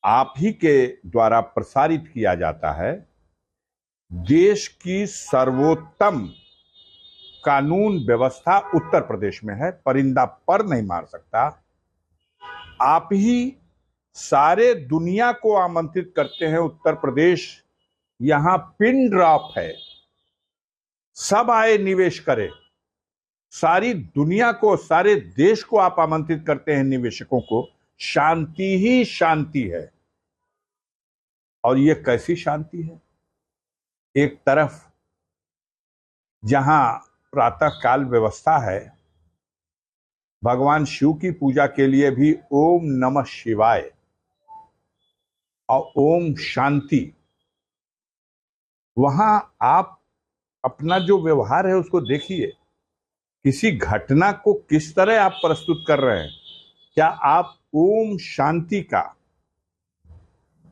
आप ही के द्वारा प्रसारित किया जाता है। देश की सर्वोत्तम कानून व्यवस्था उत्तर प्रदेश में है, परिंदा पर नहीं मार सकता। आप ही सारे दुनिया को आमंत्रित करते हैं, उत्तर प्रदेश यहां पिन ड्रॉप है, सब आए निवेश करें। सारी दुनिया को, सारे देश को आप आमंत्रित करते हैं निवेशकों को। शांति ही शांति है। और ये कैसी शांति है? एक तरफ जहां प्रातः काल व्यवस्था है, भगवान शिव की पूजा के लिए भी ओम नमः शिवाय और ओम शांति, वहां आप अपना जो व्यवहार है उसको देखिए। किसी घटना को किस तरह आप प्रस्तुत कर रहे हैं। क्या आप ओम शांति का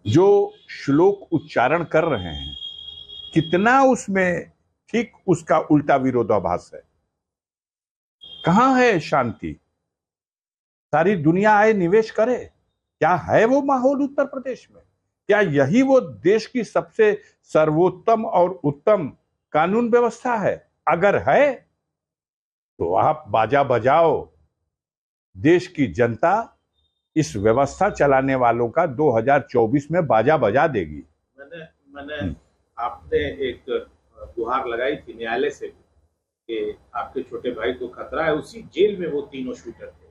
जो श्लोक उच्चारण कर रहे हैं, कितना उसमें ठीक उसका उल्टा विरोधाभास है। कहां है शांति? सारी दुनिया आए निवेश करे। क्या है वो माहौल उत्तर प्रदेश में? क्या यही वो देश की सबसे सर्वोत्तम और उत्तम कानून व्यवस्था है? अगर है तो आप बाजा बजाओ। देश की जनता इस व्यवस्था चलाने वालों का 2024 में बाजा बजा देगी। मैंने आपने एक गुहार लगाई थी न्यायालय से कि आपके छोटे भाई को खतरा है, उसी जेल में वो तीनों शूटर थे।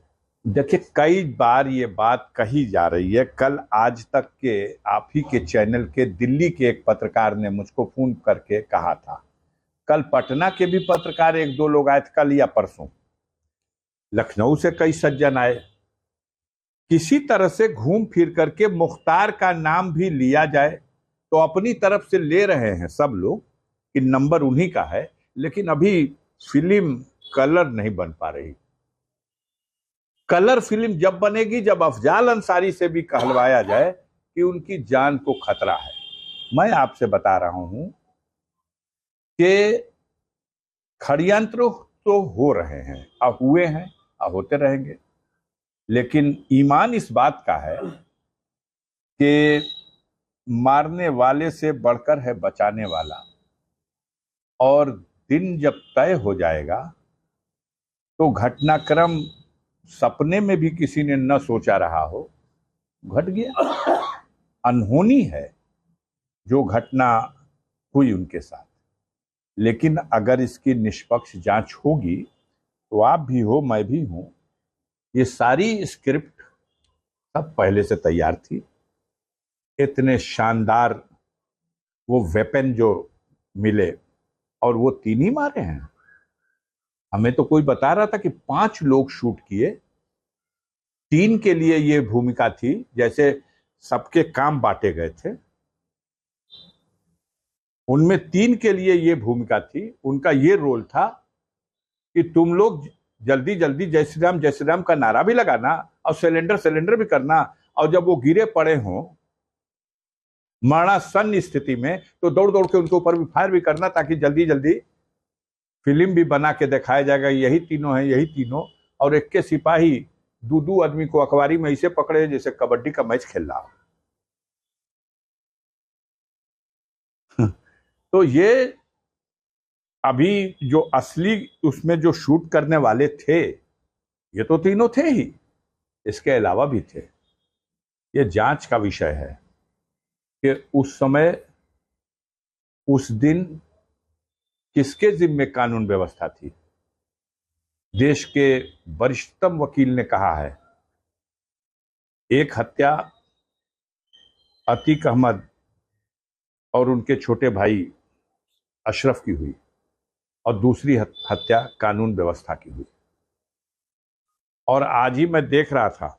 देखिए, कई बार ये बात कही जा रही है। कल आज तक के आप ही के चैनल के दिल्ली के एक पत्रकार ने मुझको फोन करके कहा था। कल पटना के भी पत्रकार एक दो लोग आए थे, कल या परसों। लखनऊ से कई सज्जन आए। किसी तरह से घूम फिर करके मुख्तार का नाम भी लिया जाए तो अपनी तरफ से ले रहे हैं सब लोग कि नंबर उन्हीं का है, लेकिन अभी फिल्म कलर नहीं बन पा रही। कलर फिल्म जब बनेगी जब अफजाल अंसारी से भी कहलवाया जाए कि उनकी जान को खतरा है। मैं आपसे बता रहा हूं कि षड्यंत्र तो हो रहे हैं, अब हुए हैं, अब होते रहेंगे, लेकिन ईमान इस बात का है कि मारने वाले से बढ़कर है बचाने वाला। और दिन जब तय हो जाएगा तो घटनाक्रम सपने में भी किसी ने न सोचा रहा हो, घट गया। अनहोनी है जो घटना हुई उनके साथ, लेकिन अगर इसकी निष्पक्ष जांच होगी तो आप भी हो, मैं भी हूं। ये सारी स्क्रिप्ट सब पहले से तैयार थी। इतने शानदार वो वेपन जो मिले, और वो तीन ही मारे हैं। हमें तो कोई बता रहा था कि 5 लोग शूट किए, 3 के लिए ये भूमिका थी, जैसे सबके काम बांटे गए थे। उनमें 3 के लिए ये भूमिका थी, उनका ये रोल था कि तुम लोग जल्दी जल्दी जय श्री राम का नारा भी लगाना और सिलेंडर भी करना, और जब वो गिरे पड़े हों मरणासन्न स्थिति में तो दौड़ दौड़ के उनके ऊपर भी फायर भी करना, ताकि जल्दी जल्दी फिल्म भी बना के दिखाया जाएगा यही तीनों हैं, यही तीनों। और एक के सिपाही दो आदमी को अखबारी में ऐसे पकड़े जैसे कबड्डी का मैच खेल रहा हो। तो ये अभी जो असली उसमें जो शूट करने वाले थे, ये तो तीनों थे ही, इसके अलावा भी थे। ये जांच का विषय है कि उस समय, उस दिन किसके जिम्मे कानून व्यवस्था थी। देश के वरिष्ठतम वकील ने कहा है, एक हत्या अतीक अहमद और उनके छोटे भाई अशरफ की हुई और दूसरी हत्या कानून व्यवस्था की हुई। और आज ही मैं देख रहा था,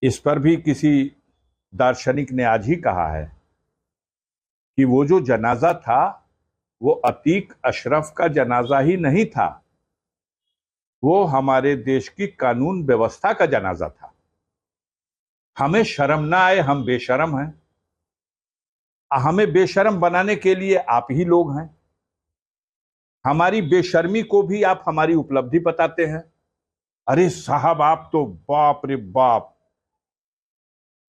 इस पर भी किसी दार्शनिक ने आज ही कहा है कि वो जो जनाजा था वो अतीक अशरफ का जनाजा ही नहीं था, वो हमारे देश की कानून व्यवस्था का जनाजा था। हमें शर्म ना आए, हम बेशर्म हैं। हमें बेशर्म बनाने के लिए आप ही लोग हैं। हमारी बेशर्मी को भी आप हमारी उपलब्धि बताते हैं। अरे साहब, आप तो बाप रे बाप,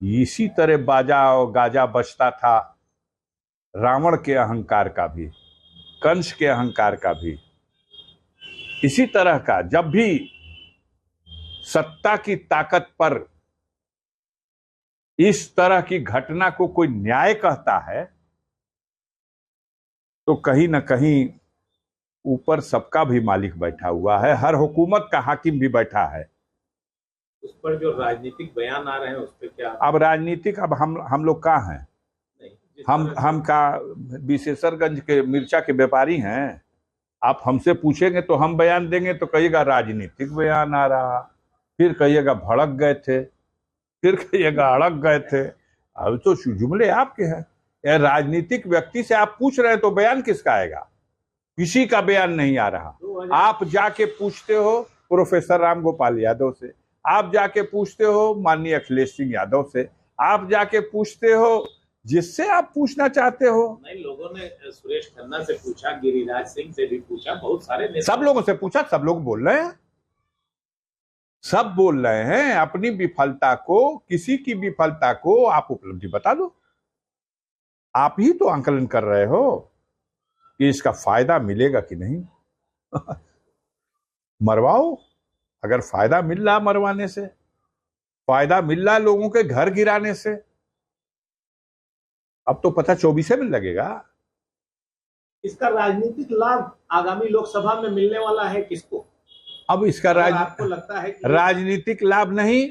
इसी तरह बाजा और गाजा बजता था रावण के अहंकार का भी, कंस के अहंकार का भी। इसी तरह का जब भी सत्ता की ताकत पर इस तरह की घटना को कोई न्याय कहता है तो कहीं ना कहीं ऊपर सबका भी मालिक बैठा हुआ है, हर हुकूमत का हाकिम भी बैठा है। उस पर जो राजनीतिक बयान आ रहे हैं उस पर क्या? अब राजनीतिक, अब हम लोग कहाँ हैं? हम का विशेषरगंज के मिर्चा के व्यापारी हैं? आप हमसे पूछेंगे तो हम बयान देंगे तो कहिएगा राजनीतिक बयान आ रहा, फिर कहिएगा भड़क गए थे, फिर कहिएगा अड़क गए थे। अब तो जुमले आपके हैं। राजनीतिक व्यक्ति से आप पूछ रहे हैं तो बयान किसका आएगा? किसी का बयान नहीं आ रहा। आप जाके पूछते हो प्रोफेसर राम गोपाल यादव से, आप जाके पूछते हो माननीय अखिलेश सिंह यादव से, आप जाके पूछते हो जिससे आप पूछना चाहते हो। नहीं, लोगों ने सुरेश खन्ना से पूछा, गिरिराज सिंह से भी पूछा, बहुत सारे सब लोगों से पूछा, सब लोग बोल रहे हैं, सब बोल रहे हैं अपनी विफलता को, किसी की विफलता को आप उपलब्धि बता दो। आप ही तो आंकलन कर रहे हो कि इसका फायदा मिलेगा कि नहीं। मरवाओ, अगर फायदा मिल रहा मरवाने से, फायदा मिल रहा लोगों के घर गिराने से, अब तो पता 24 में लगेगा। इसका राजनीतिक लाभ आगामी लोकसभा में मिलने वाला है किसको? अब इसका आपको लगता है कि राजनीतिक लाभ नहीं,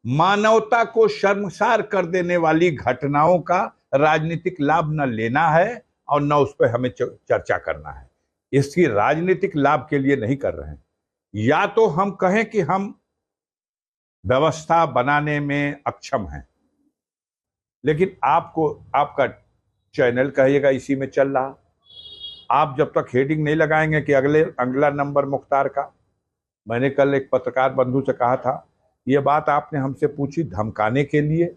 मानवता को शर्मसार कर देने वाली घटनाओं का राजनीतिक लाभ न लेना है और न उस पर हमें चर्चा करना है। इसकी राजनीतिक लाभ के लिए नहीं कर रहे हैं। या तो हम कहें कि हम व्यवस्था बनाने में अक्षम हैं, लेकिन आपको आपका चैनल कहिएगा इसी में चल रहा। आप जब तक हेडिंग नहीं लगाएंगे कि अगला नंबर मुख्तार का, मैंने कल एक पत्रकार बंधु से कहा था, ये बात आपने हमसे पूछी धमकाने के लिए,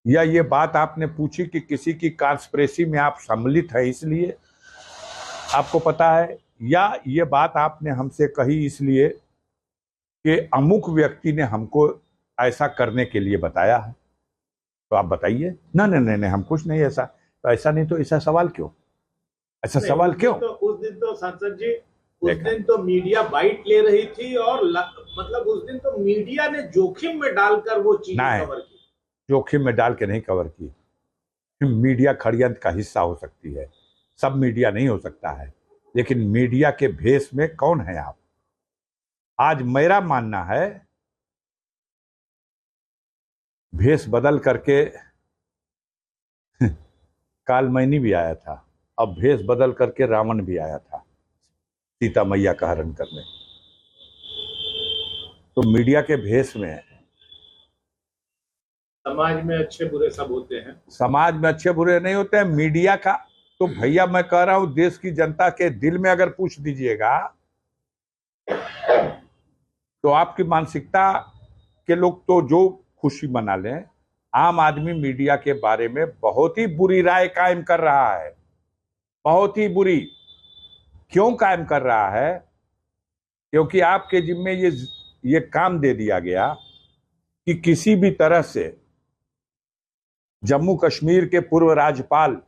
या ये बात आपने पूछी कि किसी की कॉन्स्पिरेसी में आप सम्मिलित है इसलिए आपको पता है, या ये बात आपने हमसे कही इसलिए कि अमुक व्यक्ति ने हमको ऐसा करने के लिए बताया है? तो आप बताइए। नहीं, हम कुछ नहीं ऐसा। तो ऐसा नहीं तो ऐसा सवाल क्यों? ऐसा सवाल क्यों? तो उस दिन तो सांसद जी, उस दिन तो मीडिया बाइट ले रही थी और मतलब उस दिन तो मीडिया ने जोखिम में डालकर वो चीजें कवर की। जोखिम में डाल के नहीं कवर की। मीडिया षड्यंत्र का हिस्सा हो सकती है, सब मीडिया नहीं हो सकता है, लेकिन मीडिया के भेष में कौन है आप? आज मेरा मानना है भेष बदल करके कालमैनी भी आया था, अब भेष बदल करके रावण भी आया था सीता मैया का हरण करने। तो मीडिया के भेष में समाज में अच्छे बुरे सब होते हैं। समाज में अच्छे बुरे नहीं होते हैं। मीडिया का तो भैया मैं कह रहा हूं, देश की जनता के दिल में अगर पूछ दीजिएगा तो आपकी मानसिकता के लोग तो जो खुशी मना लें। आम आदमी मीडिया के बारे में बहुत ही बुरी राय कायम कर रहा है, बहुत ही बुरी। क्यों कायम कर रहा है? क्योंकि आपके जिम्मे ये काम दे दिया गया कि किसी भी तरह से जम्मू कश्मीर के पूर्व राज्यपाल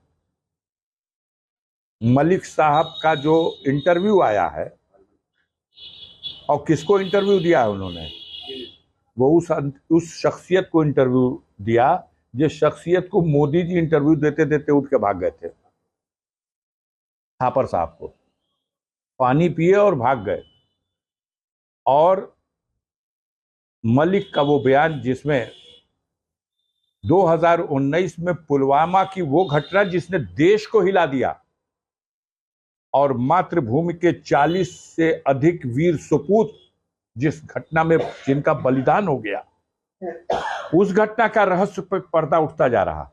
मलिक साहब का जो इंटरव्यू आया है, और किसको इंटरव्यू दिया है उन्होंने? वो उस शख्सियत को इंटरव्यू दिया जिस शख्सियत को मोदी जी इंटरव्यू देते देते उठ के भाग गए थे। थापर साहब को पानी पिए और भाग गए। और मलिक का वो बयान जिसमें 2019 में पुलवामा की वो घटना जिसने देश को हिला दिया और मातृभूमि के 40 से अधिक वीर सपूत जिस घटना में जिनका बलिदान हो गया, उस घटना का रहस्य पर पर्दा उठता जा रहा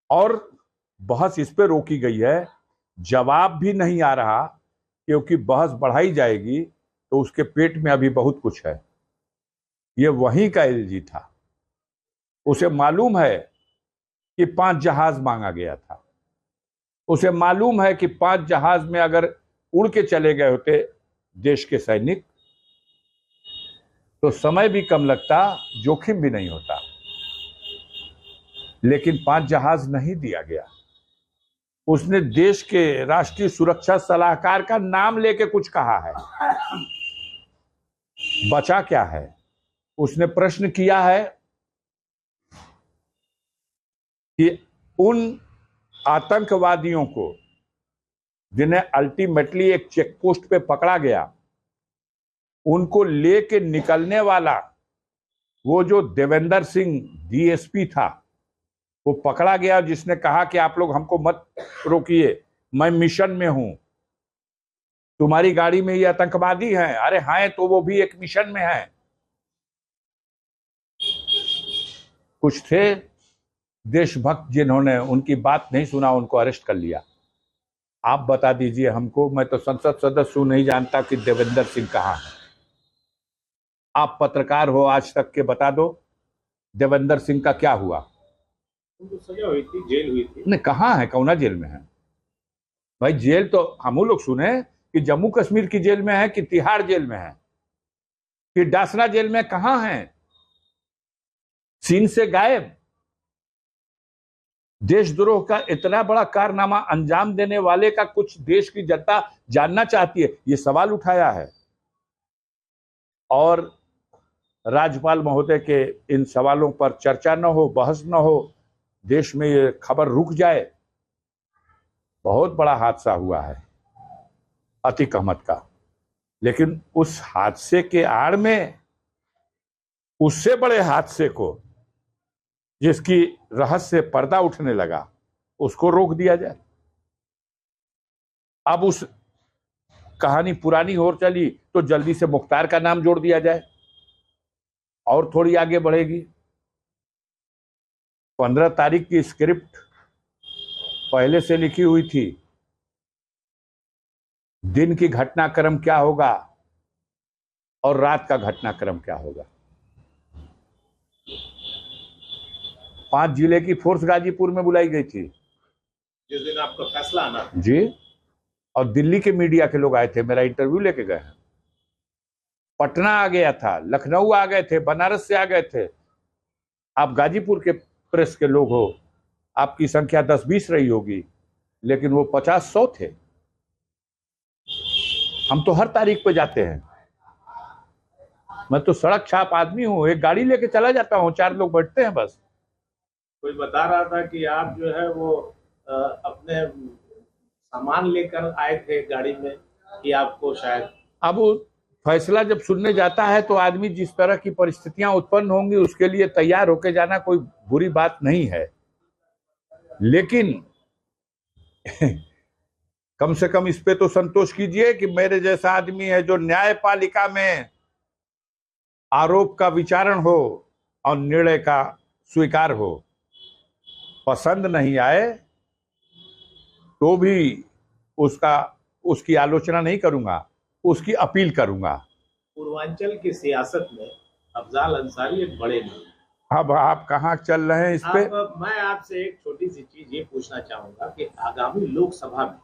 और बहस इस पे रोकी गई है। जवाब भी नहीं आ रहा, क्योंकि बहस बढ़ाई जाएगी तो उसके पेट में अभी बहुत कुछ है। ये वहीं का एलजी था, उसे मालूम है कि 5 जहाज मांगा गया था, उसे मालूम है कि 5 जहाज में अगर उड़ के चले गए होते देश के सैनिक तो समय भी कम लगता, जोखिम भी नहीं होता। लेकिन 5 जहाज नहीं दिया गया। उसने देश के राष्ट्रीय सुरक्षा सलाहकार का नाम लेके कुछ कहा है। बचा क्या है? उसने प्रश्न किया है कि उन आतंकवादियों को जिन्हें अल्टीमेटली एक चेक पोस्ट पे पकड़ा गया, उनको लेके निकलने वाला वो जो देवेंद्र सिंह डीएसपी था, वो पकड़ा गया, जिसने कहा कि आप लोग हमको मत रोकिए, मैं मिशन में हूं, तुम्हारी गाड़ी में ये आतंकवादी हैं। अरे हाँ, तो वो भी एक मिशन में है। कुछ थे देशभक्त जिन्होंने उनकी बात नहीं सुना, उनको अरेस्ट कर लिया। आप बता दीजिए हमको, मैं तो संसद सदस्य हूं, नहीं जानता कि देवेंद्र सिंह कहाँ है। आप पत्रकार हो आज तक के, बता दो देवेंद्र सिंह का क्या हुआ? उनको सजा हुई थी, जेल हुई थी। नहीं, कहाँ है, कौना जेल में है? भाई जेल तो हम लोग सुने कि जम्मू कश्मीर की जेल में है, कि तिहाड़ जेल में है, कि डासना जेल में, कहाँ है? सीन से गायब। देशद्रोह का इतना बड़ा कारनामा अंजाम देने वाले का कुछ देश की जनता जानना चाहती है, ये सवाल उठाया है। और राज्यपाल महोदय के इन सवालों पर चर्चा न हो, बहस न हो, देश में ये खबर रुक जाए। बहुत बड़ा हादसा हुआ है अतीक अहमद का, लेकिन उस हादसे के आड़ में उससे बड़े हादसे को, जिसकी रहस्य पर्दा उठने लगा, उसको रोक दिया जाए। अब उस कहानी पुरानी हो चली तो जल्दी से मुख्तार का नाम जोड़ दिया जाए और थोड़ी आगे बढ़ेगी। 15 तारीख की स्क्रिप्ट पहले से लिखी हुई थी, दिन की घटनाक्रम क्या होगा और रात का घटनाक्रम क्या होगा। 5 जिले की फोर्स गाजीपुर में बुलाई गई थी जिस दिन आपका फैसला आना था। जी, और दिल्ली के मीडिया के लोग आए थे, मेरा इंटरव्यू लेके गए हैं। पटना आ गया था, लखनऊ आ गए थे, बनारस से आ गए थे। आप गाजीपुर के प्रेस के लोग हो, आपकी संख्या 10-20 रही होगी, लेकिन वो 50-100 थे। हम तो हर तारीख पे जाते हैं। मैं तो सड़क छाप आदमी हूं, एक गाड़ी लेके चला जाता हूं, 4 लोग बैठते हैं बस। कोई बता रहा था कि आप जो है वो अपने सामान लेकर आए थे गाड़ी में, कि आपको शायद। अब वो फैसला जब सुनने जाता है तो आदमी जिस तरह की परिस्थितियां उत्पन्न होंगी उसके लिए तैयार होके जाना कोई बुरी बात नहीं है, लेकिन कम से कम इस पे तो संतोष कीजिए कि मेरे जैसा आदमी है जो न्यायपालिका में आरोप का विचारण हो और निर्णय का स्वीकार हो। पसंद नहीं आए तो भी उसकी आलोचना नहीं करूंगा, उसकी अपील करूंगा। पूर्वांचल की सियासत में अफजाल अंसारी एक बड़े नाम। अब आप कहाँ चल रहे हैं इस पे? मैं आपसे एक छोटी सी चीज ये पूछना चाहूंगा कि आगामी लोकसभा में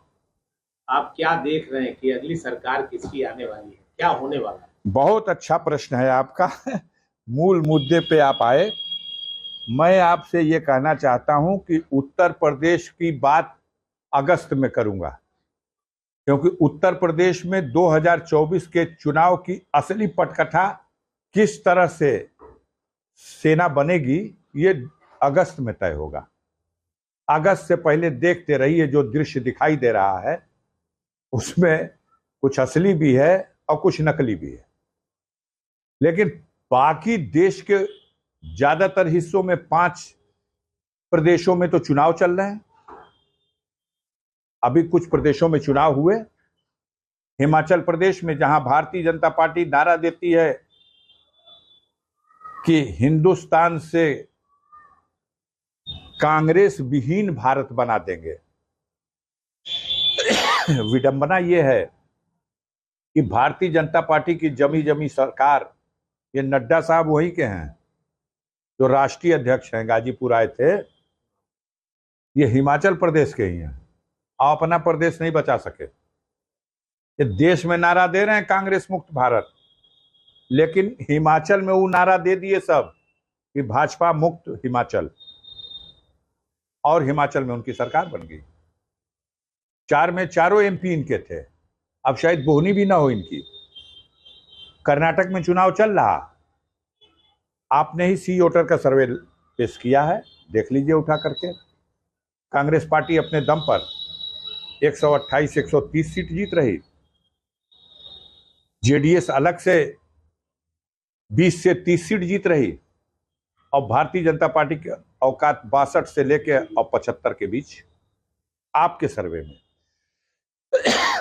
आप क्या देख रहे हैं कि अगली सरकार किसकी आने वाली है, क्या होने वाला है? बहुत अच्छा प्रश्न है आपका। मूल मुद्दे पे आप आए। मैं आपसे ये कहना चाहता हूं कि उत्तर प्रदेश की बात अगस्त में करूंगा, क्योंकि उत्तर प्रदेश में 2024 के चुनाव की असली पटकथा किस तरह से सेना बनेगी ये अगस्त में तय होगा। अगस्त से पहले देखते रहिए, जो दृश्य दिखाई दे रहा है उसमें कुछ असली भी है और कुछ नकली भी है। लेकिन बाकी देश के ज्यादातर हिस्सों में 5 प्रदेशों में तो चुनाव चल रहे हैं। अभी कुछ प्रदेशों में चुनाव हुए। हिमाचल प्रदेश में, जहां भारतीय जनता पार्टी नारा देती है कि हिंदुस्तान से कांग्रेस विहीन भारत बना देंगे, विडंबना यह है कि भारतीय जनता पार्टी की जमी जमी सरकार, ये नड्डा साहब वहीं के हैं जो राष्ट्रीय अध्यक्ष हैं, गाजीपुर आए थे, ये हिमाचल प्रदेश के ही हैं और अपना प्रदेश नहीं बचा सके। ये देश में नारा दे रहे हैं कांग्रेस मुक्त भारत, लेकिन हिमाचल में वो नारा दे दिए सब कि भाजपा मुक्त हिमाचल। और हिमाचल में उनकी सरकार बन गई। 4 में चारों एमपी इनके थे। अब शायद बोहनी भी ना हो इनकी। कर्नाटक में चुनाव चल रहा, आपने ही सी वोटर का सर्वे पेश किया है, देख लीजिए उठा करके। कांग्रेस पार्टी अपने दम पर 128-130 सीट जीत रही। जेडीएस अलग से 20 से 30 सीट जीत रही और भारतीय जनता पार्टी के औकात 62 से लेके और 75 के बीच आपके सर्वे में।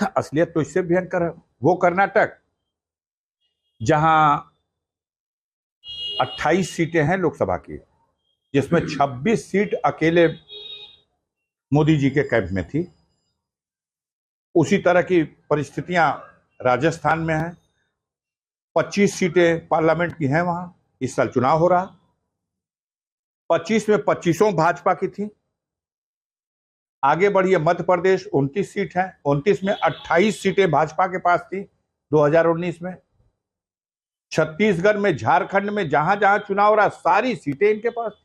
असलियत तो इससे भयंकर है। वो कर्नाटक जहां 28 सीटें हैं लोकसभा की, जिसमें 26 सीट अकेले मोदी जी के कैंप में थी। उसी तरह की परिस्थितियां राजस्थान में हैं। 25 सीटें पार्लियामेंट की हैं वहां, इस साल चुनाव हो रहा। 25 में 25 भाजपा की थी। आगे बढ़िए, मध्य प्रदेश 29 सीट है, 29 में 28 सीटें भाजपा के पास थी 2019 में। छत्तीसगढ़ में, झारखंड में जहां जहां चुनाव हो रहा सारी सीटें इनके पास थी।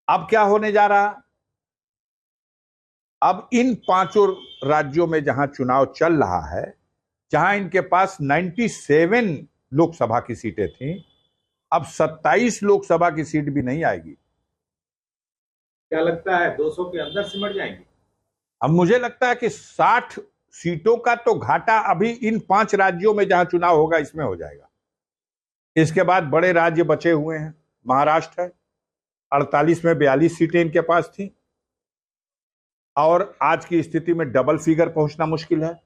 अब क्या होने जा रहा? अब इन 5 राज्यों में जहां चुनाव चल रहा है, जहां इनके पास 97 लोकसभा की सीटें थी, अब 27 लोकसभा की सीट भी नहीं आएगी। क्या लगता है 200 के अंदर सिमट जाएंगे? अब मुझे लगता है कि 60 सीटों का तो घाटा अभी इन 5 राज्यों में जहां चुनाव होगा इसमें हो जाएगा। इसके बाद बड़े राज्य बचे हुए हैं। महाराष्ट्र है, 48 में 42 सीटें इनके पास थी और आज की स्थिति में डबल फिगर पहुंचना मुश्किल है।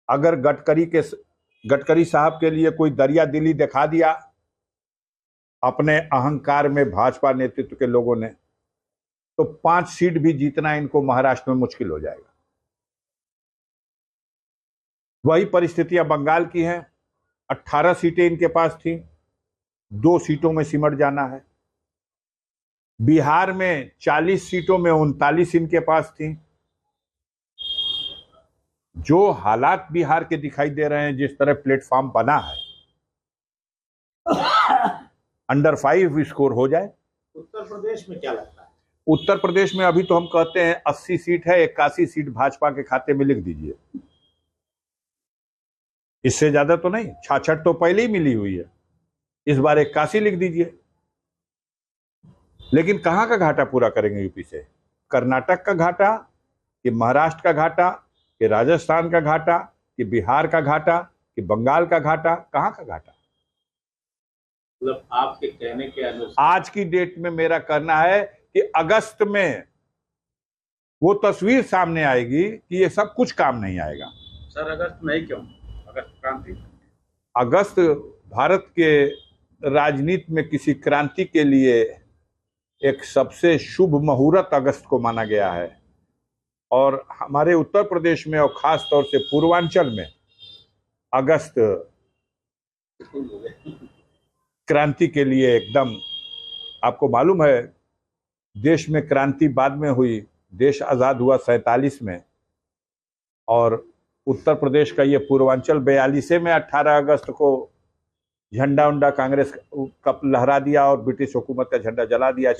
अगर गडकरी साहब के लिए कोई दरिया दिली दिखा दिया अपने अहंकार में भाजपा नेतृत्व के लोगों ने, तो 5 सीट भी जीतना इनको महाराष्ट्र में मुश्किल हो जाएगा। वही परिस्थितियां बंगाल की हैं। 18 सीटें इनके पास थी, 2 सीटों में सिमट जाना है। बिहार में 40 सीटों में 39 इनके पास थी। जो हालात बिहार के दिखाई दे रहे हैं, जिस तरह प्लेटफॉर्म बना है, अंडर 5 स्कोर हो जाए। उत्तर प्रदेश में क्या लगता है? उत्तर प्रदेश में अभी तो हम कहते हैं 80 सीट है, 81 सीट भाजपा के खाते में लिख दीजिए। इससे ज्यादा तो नहीं, 66 तो पहले ही मिली हुई है, इस बार 81 लिख दीजिए। लेकिन कहां का घाटा पूरा करेंगे यूपी से? कर्नाटक का घाटा कि महाराष्ट्र का घाटा कि राजस्थान का घाटा कि बिहार का घाटा कि बंगाल का घाटा? कहां का घाटा? मतलब आपके कहने के अनुसार आज की डेट में मेरा कहना है कि अगस्त में वो तस्वीर सामने आएगी कि ये सब कुछ काम नहीं आएगा। सर अगस्त नहीं क्यों? अगस्त क्रांति, अगस्त भारत के राजनीति में किसी क्रांति के लिए एक सबसे शुभ मुहूर्त अगस्त को माना गया है और हमारे उत्तर प्रदेश में और खास तौर से पूर्वांचल में अगस्त क्रांति के लिए एकदम, आपको मालूम है देश में क्रांति बाद में हुई, देश आजाद हुआ 47 में और उत्तर प्रदेश का ये पूर्वांचल 42 में 18 अगस्त को झंडा उंडा कांग्रेस का लहरा दिया और ब्रिटिश हुकूमत का झंडा जला दिया।